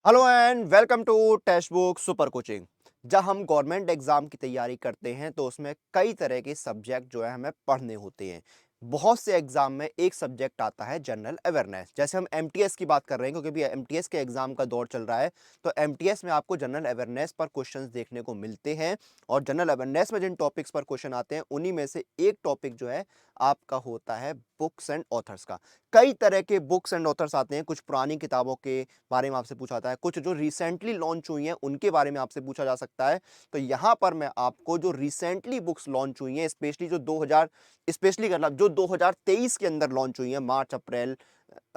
Hello and welcome to text book super coaching. जब हम government exam की तैयारी करते हैं तो उसमें कई तरह के सब्जेक्ट जो है हमें पढ़ने होते हैं। बहुत से एग्जाम में एक सब्जेक्ट आता है जनरल अवेयरनेस। जैसे हम एमटीएस की बात कर रहे हैं क्योंकि अभी एमटीएस के एग्जाम का दौर चल रहा है, तो एमटीएस में आपको जनरल अवेयरनेस पर क्वेश्चंस देखने को मिलते हैं। और जनरल अवेयरनेस में जिन टॉपिक्स पर क्वेश्चन आते हैं उन्हीं में से एक टॉपिक जो है आपका होता है बुक्स एंड ऑथर्स का। कई तरह के बुक्स एंड ऑथर्स आते हैं। कुछ पुरानी किताबों के बारे में आपसे पूछा जाता है, कुछ जो रिसेंटली लॉन्च हुई हैं उनके बारे में आपसे पूछा जा सकता है। तो यहाँ पर मैं आपको जो रिसेंटली बुक्स लॉन्च हुई हैं, स्पेशली जो 2000 स्पेशली मतलब जो 2023 के अंदर लॉन्च हुई हैं, मार्च अप्रैल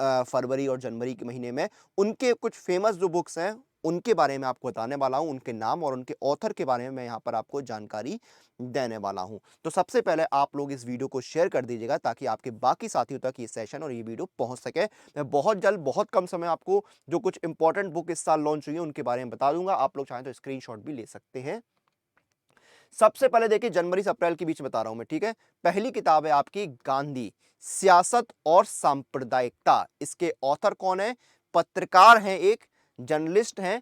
फरवरी और जनवरी के महीने में, उनके कुछ फेमस जो बुक्स हैं उनके बारे में आपको बताने वाला हूं। उनके नाम और उनके ऑथर के बारे में मैं यहाँ पर आपको जानकारी देने वाला हूं। तो सबसे पहले आप लोग इस वीडियो को शेयर कर दीजिएगा ताकि आपके बाकी साथियों तक ये सेशन और ये वीडियो पहुंच सके। मैं बहुत जल्द बहुत कम समय आपको जो कुछ इंपॉर्टेंट बुक इस साल लॉन्च हुई है उनके बारे में बता दूंगा। आप लोग चाहें तो स्क्रीनशॉट भी ले सकते हैं। सबसे पहले देखिए, जनवरी से अप्रैल के बीच बता रहा हूं मैं, ठीक है। पहली किताब है आपकी गांधी, सियासत और सांप्रदायिकता। इसके ऑथर कौन है? पत्रकार हैं, एक जर्नलिस्ट हैं,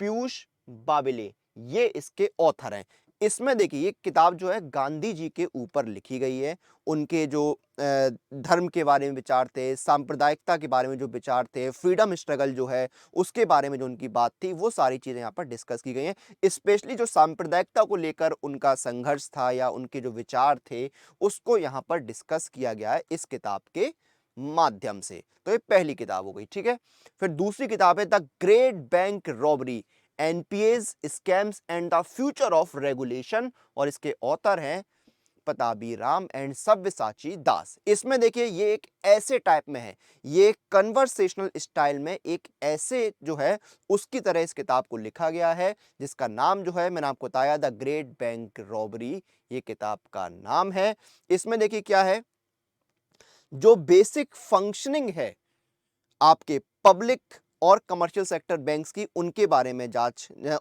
पीयूष बाबिले, ये इसके ऑथर हैं। इसमें देखिए ये किताब जो है गांधी जी के ऊपर लिखी गई है। उनके जो धर्म के बारे में विचार थे, सांप्रदायिकता के बारे में जो विचार थे, फ्रीडम स्ट्रगल जो है उसके बारे में जो उनकी बात थी, वो सारी चीजें यहाँ पर डिस्कस की गई हैं। स्पेशली जो सांप्रदायिकता को लेकर उनका संघर्ष था या उनके जो विचार थे उसको यहाँ पर डिस्कस किया गया है इस किताब के माध्यम से। तो ये पहली किताब हो गई, ठीक है। फिर दूसरी किताब है the great bank robbery, NPS scams and the future of regulation, और इसके ऑथर हैं पताबी राम एंड सव्यसाची दास। इसमें देखिए ये एक ऐसे टाइप में है, ये कन्वर्सेशनल स्टाइल में एक ऐसे जो है उसकी तरह इस किताब को लिखा गया है, जिसका नाम जो है मैंने आपको बताया द ग्रेट बैंक रॉबरी, ये किताब का नाम है। इसमें देखिए क्या है, जो बेसिक फंक्शनिंग है आपके पब्लिक और कमर्शियल सेक्टर बैंक्स की, उनके बारे में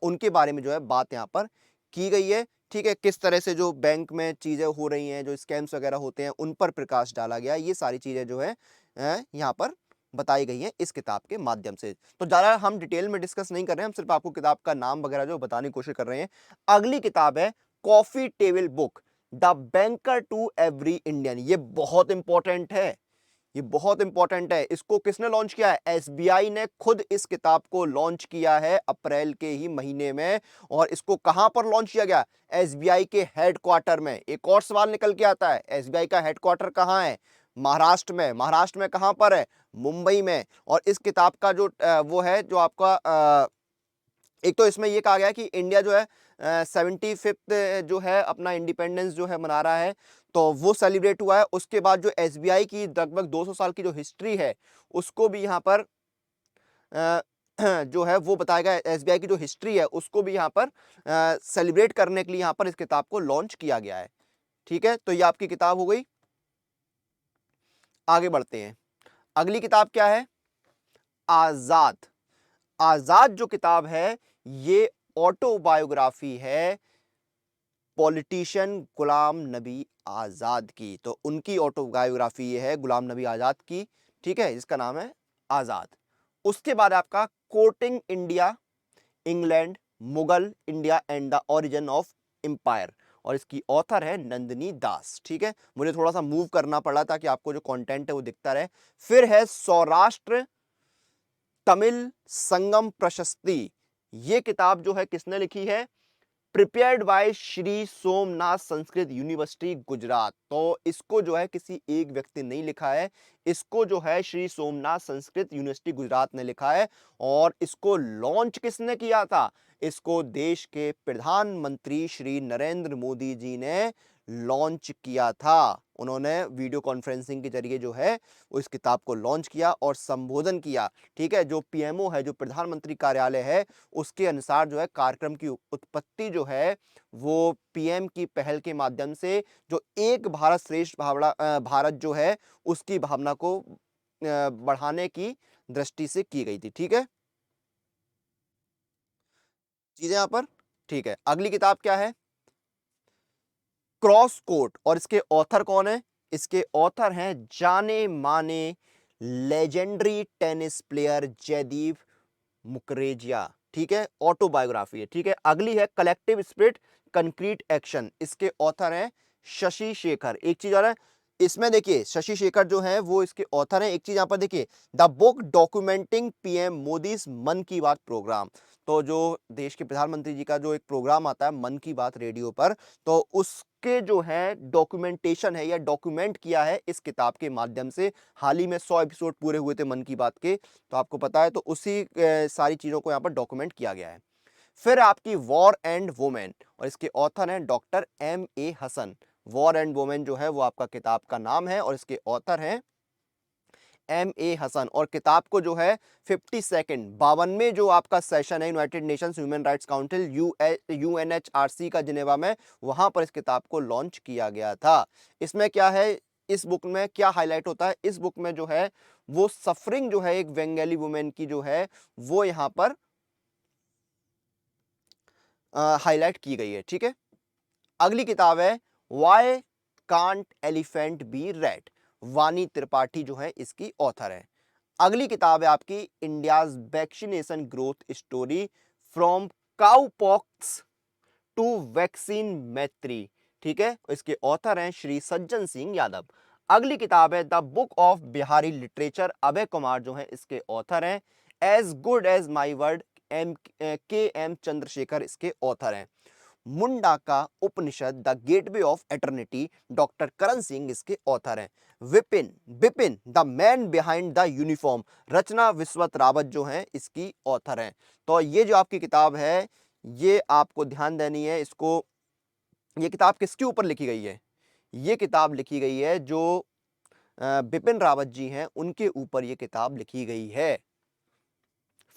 उनके बारे में जो है बात यहाँ पर की गई है, ठीक है। किस तरह से जो बैंक में चीजें हो रही हैं, जो स्कैम्स वगैरह होते हैं, उन पर प्रकाश डाला गया, ये सारी चीजें जो है यहाँ पर बताई गई हैं इस किताब के माध्यम से। तो ज्यादा हम डिटेल में डिस्कस नहीं कर रहे हैं, हम सिर्फ आपको किताब का नाम वगैरह जो बताने की कोशिश कर रहे हैं। अगली किताब है coffee table book, the banker to every Indian. ये बहुत इंपॉर्टेंट है, ये बहुत इंपॉर्टेंट है। इसको किसने लॉन्च किया है? एसबीआई ने खुद इस किताब को लॉन्च किया है अप्रैल के ही महीने में। और इसको कहां पर लॉन्च किया गया? एसबीआई के हेडक्वार्टर में। एक और सवाल निकल के आता है, एसबीआई का हेडक्वार्टर कहां है? महाराष्ट्र में। महाराष्ट्र में कहां पर है? मुंबई में। और इस किताब का जो वो है जो आपका एक तो इसमें ये कहा गया है कि इंडिया जो है 75th जो है अपना इंडिपेंडेंस जो है मना रहा है, तो वो सेलिब्रेट हुआ है। उसके बाद जो एसबीआई की लगभग 200 साल की जो हिस्ट्री है उसको भी यहाँ पर अ, जो है वो बताया गया। एसबीआई की जो हिस्ट्री है उसको भी यहाँ पर सेलिब्रेट करने के लिए यहाँ पर इस किताब को लॉन्च किया गया है, ठीक है। तो ये आपकी किताब हो गई। आगे बढ़ते हैं, अगली किताब क्या है? आजाद। आजाद जो किताब है ये ऑटोबायोग्राफी है पॉलिटिशियन गुलाम नबी आजाद की। तो उनकी ऑटोबायोग्राफी ये है गुलाम नबी आजाद की, ठीक है, जिसका नाम है आजाद। उसके बाद आपका courting India, England, Mughal India and the origin of empire, और इसकी ऑथर है नंदिनी दास, ठीक है। मुझे थोड़ा सा मूव करना पड़ा ताकि आपको जो कंटेंट है वो दिखता रहे। फिर है सौराष्ट्र तमिल संगम प्रशस्ति। ये किताब जो है किसने लिखी है? Prepared by Shri Somnath Sanskrit university Gujarat. तो इसको जो है किसी एक व्यक्ति ने नहीं लिखा है, इसको जो है श्री सोमनाथ संस्कृत यूनिवर्सिटी गुजरात ने लिखा है। और इसको लॉन्च किसने किया था? इसको देश के प्रधानमंत्री श्री नरेंद्र मोदी जी ने लॉन्च किया था। उन्होंने वीडियो कॉन्फ्रेंसिंग के जरिए जो है वो इस किताब को लॉन्च किया और संबोधन किया, ठीक है। जो पीएमओ है, जो प्रधानमंत्री कार्यालय है, उसके अनुसार जो है कार्यक्रम की उत्पत्ति जो है वो पीएम की पहल के माध्यम से, जो एक भारत श्रेष्ठ भारत जो है उसकी भावना को बढ़ाने की दृष्टि से की गई थी, ठीक है। चीजें यहां पर ठीक है। अगली किताब क्या है? क्रॉस कोर्ट, और इसके ऑथर कौन है? इसके ऑथर हैं जाने माने लेजेंडरी टेनिस प्लेयर जयदीप मुकरेजिया, ठीक है, ऑटोबायोग्राफी है, ठीक है। अगली है कलेक्टिव स्पिरिट कंक्रीट एक्शन, इसके ऑथर हैं शशि शेखर। एक चीज और है इसमें, देखिए शशि शेखर जो है वो इसके ऑथर हैं। एक चीज यहां पर देखिए, the book documenting PM Modi's मन की बात प्रोग्राम। तो जो देश के प्रधानमंत्री जी का जो एक प्रोग्राम आता है मन की बात रेडियो पर, तो उसके जो है डॉक्यूमेंटेशन है या डॉक्यूमेंट किया है इस किताब के माध्यम से। हाल ही में 100 एपिसोड पूरे हुए थे मन की बात के, तो आपको पता है, तो उसी सारी चीजों को यहाँ पर डॉक्यूमेंट किया गया है। फिर आपकी वॉर एंड वुमेन, और इसके ऑथर हैं doctor M.A. Hasan. War and women जो है वो आपका किताब का नाम है, और इसके ऑथर हैं M.A. हसन। और किताब को जो है 52nd 52वें जो आपका सेशन है United Nations human rights council UNHRC का जिनेवा में, वहां पर इस किताब को लॉन्च किया गया था। इसमें क्या है, इस बुक में क्या हाईलाइट होता है, इस बुक में जो है वो सफरिंग जो है एक बंगाली वुमेन की जो है वो यहां पर हाईलाइट की गई है, ठीक है। अगली किताब है why can't elephant be red, Vani Tripathi जो है इसकी ऑथर है। अगली किताब है आपकी India's vaccination growth story from cowpox to vaccine Maitri, ठीक है, इसके ऑथर हैं श्री सज्जन सिंह यादव। अगली किताब है the book of Bihari literature, Abhay Kumar जो है इसके ऑथर हैं। As good as my word, KM Chandrashekhar इसके ऑथर हैं। मुंडा का Upanishad the gateway of eternity, doctor Karan Singh इसके ऑथर हैं। Vipin Vipin the man behind the uniform, Rachna विश्वत रावत जो हैं इसकी ऑथर हैं। तो ये जो आपकी किताब है ये आपको ध्यान देनी है इसको। ये किताब किसके ऊपर लिखी गई है, ये किताब लिखी गई है जो बिपिन रावत जी हैं उनके ऊपर ये किताब लिखी गई है।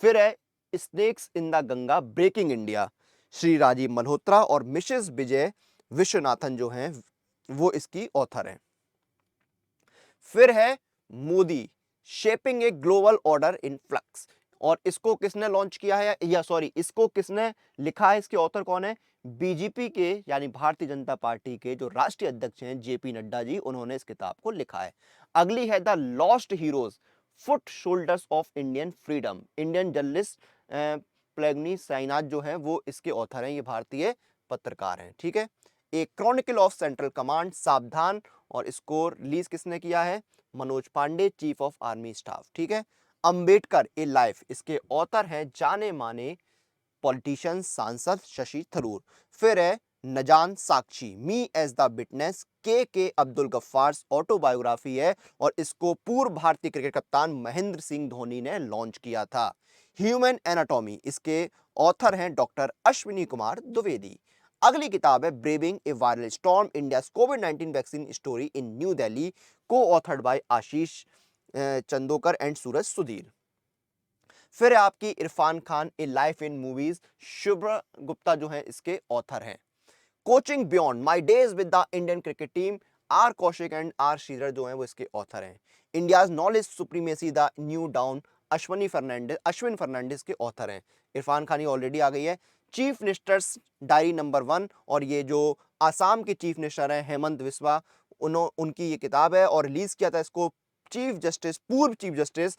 फिर है snakes in the Ganga breaking India, Shri Rajiv Malhotra और मिसेस विजय विश्वनाथन जो हैं वो इसकी ऑथर हैं। फिर है Modi shaping a global order in flux, और इसको किसने लॉन्च किया है, या सॉरी इसको किसने लिखा है, इसके ऑथर कौन है, बीजेपी के यानी भारतीय जनता पार्टी के जो राष्ट्रीय अध्यक्ष हैं JP नड्डा जी, उन्होंने इस किताब को लिखा है। अगली है the lost heroes foot soldiers of Indian freedom, Indian journalist Palagummi Sainath जो है वो इसके ऑथर हैं, ये भारतीय पत्रकार हैं, ठीक है। A chronicle of central command Saavdhan, और इसको रिलीज किसने किया है, Manoj Pande chief of army staff, ठीक है। अंबेडकर ए लाइफ, इसके ऑथर हैं जाने माने पॉलिटिशियन सांसद शशि थरूर। फिर है नजान साक्षी me as the witness, K Abdul Gaffar autobiography है, और इसको पूर्व भारतीय क्रिकेट कप्तान महेंद्र सिंह धोनी ने लॉन्च किया था। ह्यूमन एनाटॉमी, इसके ऑथर हैं डॉक्टर अश्विनी कुमार द्विवेदी। अगली किताब है braving a viral storm, India कोविड-19 vaccine story in New Delhi, coauthored by Ashish Chandorkar and Suraj Sudhir. फिर है आपकी Irrfan Khan a life in movies, Shubhra Gupta जो है इसके ऑथर हैं। Coaching beyond my days with the Indian cricket team, R Kaushik and R Sridhar जो है वो इसके ऑथर हैं। India's knowledge supremacy the new dawn, Ashwin Fernandes के ऑथर हैं। इरफान खान ऑलरेडी आ गई है। चीफ मिनिस्टर्स डायरी नंबर 1, और ये जो आसाम के चीफ मिनिस्टर हैं हेमंत बिस्वा, उनकी ये किताब है, और रिलीज किया था इसको पूर्व चीफ जस्टिस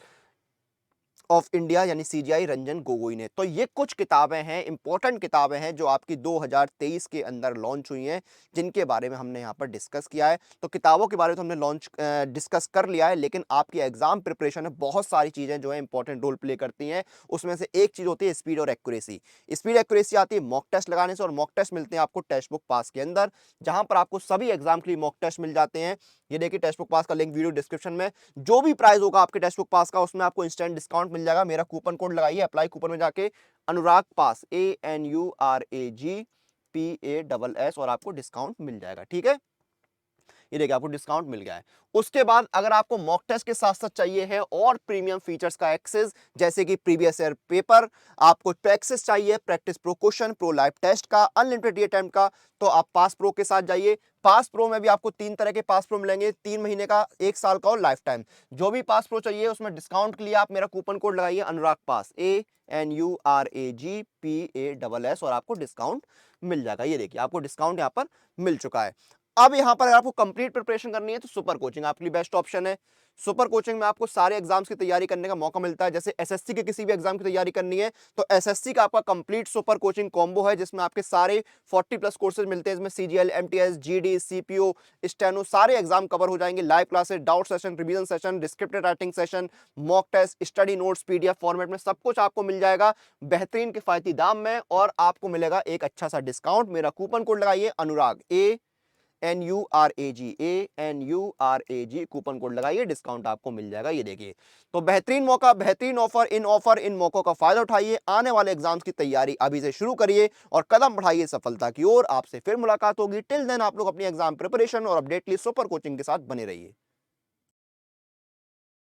ऑफ इंडिया यानी CJI रंजन गोगोई ने। तो ये कुछ किताबें हैं, इंपॉर्टेंट किताबें हैं जो आपकी 2023 के अंदर लॉन्च हुई हैं, जिनके बारे में हमने यहाँ पर डिस्कस किया है। तो किताबों के बारे में तो हमने डिस्कस कर लिया है, लेकिन आपकी एग्जाम प्रिपरेशन में बहुत सारी चीजें जो है इंपॉर्टेंट रोल प्ले करती हैं। उसमें से एक चीज होती है स्पीड और एक्यूरेसी। स्पीड एक्यूरेसी आती है मॉक टेस्ट लगाने से, और मॉक टेस्ट मिलते हैं आपको टेक्स्ट बुक पास के अंदर, जहां पर आपको सभी एग्जाम के लिए मॉक टेस्ट मिल जाते हैं। ये देखिए टेक्स्ट बुक पास का लिंक वीडियो डिस्क्रिप्शन में, जो भी प्राइस होगा आपके टेक्स्ट बुक पास का उसमें आपको इंस्टेंट डिस्काउंट मिल जाएगा। मेरा कूपन कोड लगाइए, अप्लाई कूपन में जाके अनुराग पास ANURAGPASS, और आपको डिस्काउंट मिल जाएगा, ठीक है। ये देखिए आपको डिस्काउंट मिल गया है। उसके बाद अगर आपको मॉक टेस्ट के साथ साथ चाहिए है और प्रीमियम फीचर्स का एक्सेस, जैसे कि प्रीवियस ईयर पेपर, आपको एक्सेस चाहिए practice pro question, pro live test का, अनलिमिटेड अटेम्प्ट का, तो आप पास प्रो के साथ जाइए। पास प्रो में भी आपको 3 तरह के पास प्रो मिलेंगे, 3 महीने का, 1 साल का और लाइफ टाइम। जो भी पास प्रो चाहिए उसमें डिस्काउंट के लिए आप मेरा कूपन कोड लगाइए अनुराग पास ANURAGPASS, और आपको डिस्काउंट मिल जाएगा। ये देखिए आपको डिस्काउंट यहाँ पर मिल चुका है। अब यहाँ पर अगर आपको कंप्लीट प्रिपरेशन करनी है तो सुपर कोचिंग आपके लिए बेस्ट ऑप्शन है। सुपर कोचिंग में आपको सारे एग्जाम्स की तैयारी करने का मौका मिलता है। जैसे एसएससी के किसी भी एग्जाम की तैयारी करनी है तो एसएससी का आपका कंप्लीट सुपर कोचिंग कॉम्बो है, जिसमें आपके सारे 40 प्लस कोर्सेज मिलते हैं। इसमें CGL, MTS, GD, CPO, steno सारे एग्जाम कवर हो जाएंगे। Live classes, doubt session, revision session, descriptive writing session, mock test, study notes PDF format में सब कुछ आपको मिल जाएगा बेहतरीन किफायती दाम में, और आपको मिलेगा एक अच्छा सा डिस्काउंट। मेरा कूपन कोड लगाइए अनुराग, ANURAG कूपन कोड लगाइए, डिस्काउंट आपको मिल जाएगा। ये देखिए, तो बेहतरीन मौका, बेहतरीन ऑफर, इन मौकों का फायदा उठाइए। आने वाले एग्जाम्स की तैयारी अभी से शुरू करिए और कदम बढ़ाइए सफलता की ओर। आपसे फिर मुलाकात होगी। टिल देन आप लोग अपनी एग्जाम प्रिपरेशन और अपडेट के लिए सुपर कोचिंग के साथ बने रहिए।